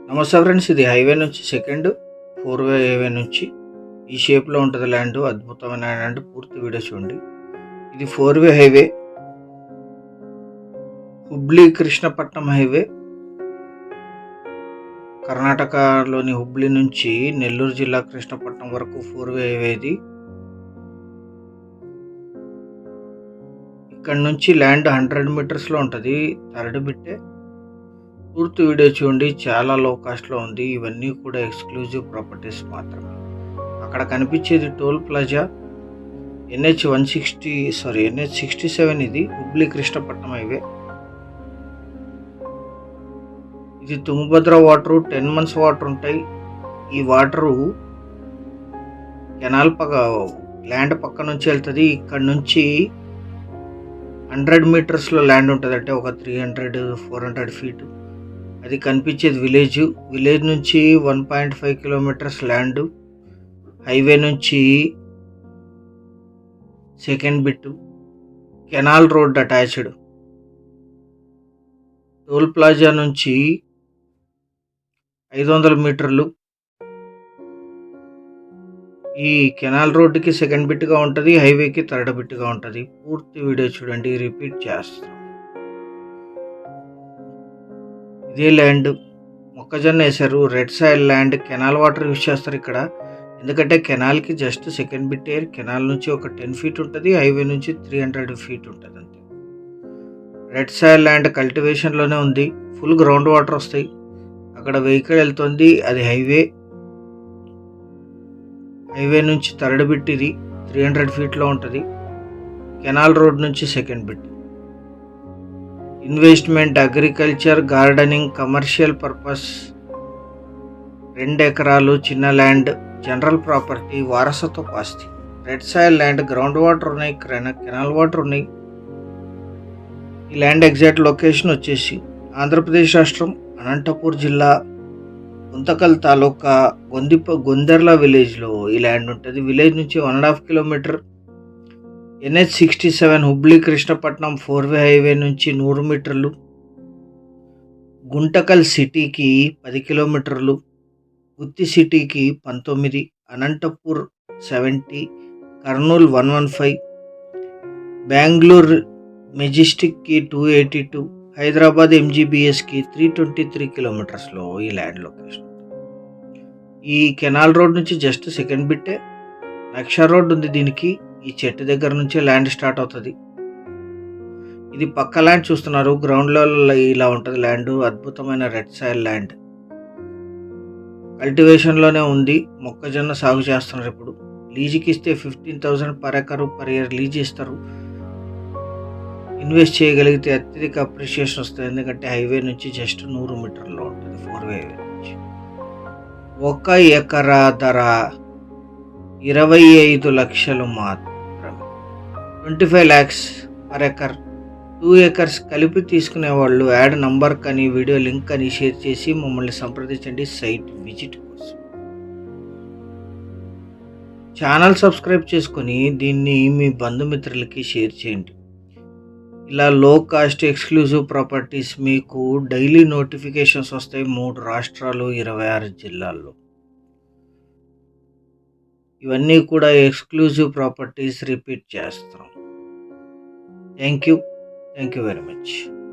నమస్తే ఫ్రెండ్స్, ఇది హైవే నుంచి సెకండ్ 4-వే హైవే నుంచి ఈ షేప్లో ఉంటుంది ల్యాండ్. అద్భుతమైన ల్యాండ్, పూర్తి వీడియో చూడండి. ఇది 4-వే హైవే, హుబ్లీ కృష్ణపట్నం హైవే. కర్ణాటకలోని హుబ్లీ నుంచి నెల్లూరు జిల్లా కృష్ణపట్నం వరకు 4-వే హైవే ఇది. ఇక్కడ నుంచి ల్యాండ్ 100 మీటర్స్లో ఉంటుంది. థర్డ్ బిట్టే. పూర్తి వీడియో చూడండి, చాలా లో కాస్ట్లో ఉంది. ఇవన్నీ కూడా ఎక్స్క్లూజివ్ ప్రాపర్టీస్ మాత్రమే. అక్కడ కనిపించేది టోల్ ప్లాజా, NH67 ఇది హుబ్లీ కృష్ణపట్నం హైవే. ఇది తుంగభద్ర వాటరు, 10 months వాటర్ ఉంటాయి. ఈ వాటరు కెనాల్ ల్యాండ్ పక్క నుంచి వెళ్తుంది. ఇక్కడ నుంచి 100 మీటర్స్లో ల్యాండ్ ఉంటుంది, అంటే ఒక 300-400 ఫీట్. అది కనిపించేది విలేజ్ నుంచి 1.5 కిలోమీటర్స్ ల్యాండ్. హైవే నుంచి second bit, canal road attached. Toll plaza నుంచి 500 మీటర్లు. ఈ కెనాల్ రోడ్డుకి సెకండ్ బిట్గా ఉంటుంది, హైవేకి థర్డ్ బిట్గా ఉంటుంది. పూర్తి వీడియో చూడండి, రిపీట్ చేస్తాం. ఇదే ల్యాండ్ మొక్కజొన్న వేశారు, red soil land. Canal water use చేస్తారు ఇక్కడ, ఎందుకంటే కెనాల్కి జస్ట్ సెకండ్ బిట్ ఎయిర్. కెనాల్ నుంచి ఒక 10 feet ఉంటుంది, హైవే నుంచి 300 feet ఉంటుంది అంతే. రెడ్ సాయిల్ ల్యాండ్ కల్టివేషన్లోనే ఉంది. ఫుల్ గ్రౌండ్ వాటర్ వస్తాయి. అక్కడ వెహికల్ వెళ్తుంది, అది హైవే నుంచి థర్డ్ బిట్. ఇది 300 feetలో ఉంటుంది. కెనాల్ రోడ్ నుంచి second bit. Investment, agriculture, gardening, commercial purpose. 2 ఎకరాలు చిన్న ల్యాండ్, జనరల్ ప్రాపర్టీ, వారసత్వ ఆస్తి. Red soil land, ground water ఉన్నాయి, కెనాల్ వాటర్ ఉన్నాయి. ఈ ల్యాండ్ ఎగ్జాక్ట్ లొకేషన్ వచ్చేసి ఆంధ్రప్రదేశ్ రాష్ట్రం, అనంతపూర్ జిల్లా, గుంతకల్ తాలూకా, గొందెర్ల విలేజ్లో ఈ ల్యాండ్ ఉంటుంది. విలేజ్ నుంచి 1.5 kilometer. NH67 హుబ్లీ కృష్ణపట్నం 4-వే హైవే నుంచి 100 మీటర్లు. గుంటకల్ సిటీకి 10 kilometers, గుత్తి సిటీకి 19, అనంతపూర్ 70, కర్నూలు 115, బెంగళూరు మెజెస్టిక్కి 282, హైదరాబాద్ MGBSకి 323 kilometersలో ఈ ల్యాండ్ లొకేషన్. ఈ కెనాల్ రోడ్ నుంచి జస్ట్ సెకండ్ బిట్టే. లక్ష రోడ్ ఉంది దీనికి. ఈ చెట్టు దగ్గర నుంచే ల్యాండ్ స్టార్ట్ అవుతుంది. ఇది పక్క ల్యాండ్ చూస్తున్నారు, గ్రౌండ్లో ఇలా ఉంటుంది ల్యాండ్. అద్భుతమైన రెడ్ సాయిల్ ల్యాండ్, కల్టివేషన్లోనే ఉంది. మొక్కజొన్న సాగు చేస్తున్నారు ఇప్పుడు. లీజుకి ఇస్తే 15,000 per acre per year lease ఇస్తారు. ఇన్వెస్ట్ చేయగలిగితే అత్యధిక అప్రిషియేషన్ వస్తుంది, ఎందుకంటే హైవే నుంచి జస్ట్ 100 మీటర్లో ఉంటుంది 4-వే హైవే నుంచి. 1 ఎకరా ధర 25 లక్షలు మాత్రమే. 25 lakhs per acre. 2 acres కలిపి తీసుకునే వాళ్ళు యాడ్ నంబర్ కానీ వీడియో లింక్ అని షేర్ చేసి మమ్మల్ని సంప్రదించండి సైట్ విజిట్ కోసం. ఛానల్ సబ్స్క్రైబ్ చేసుకొని దీన్ని మీ బంధుమిత్రులకి షేర్ చేయండి. ఇలా లో కాస్ట్ ఎక్స్క్లూజివ్ ప్రాపర్టీస్ మీకు డైలీ నోటిఫికేషన్స్ వస్తాయి. 3 రాష్ట్రాలు, 26 జిల్లాల్లో. ఇవన్నీ కూడా ఎక్స్క్లూజివ్ ప్రాపర్టీస్. రిపీట్ చేస్తాం. Thank you very much.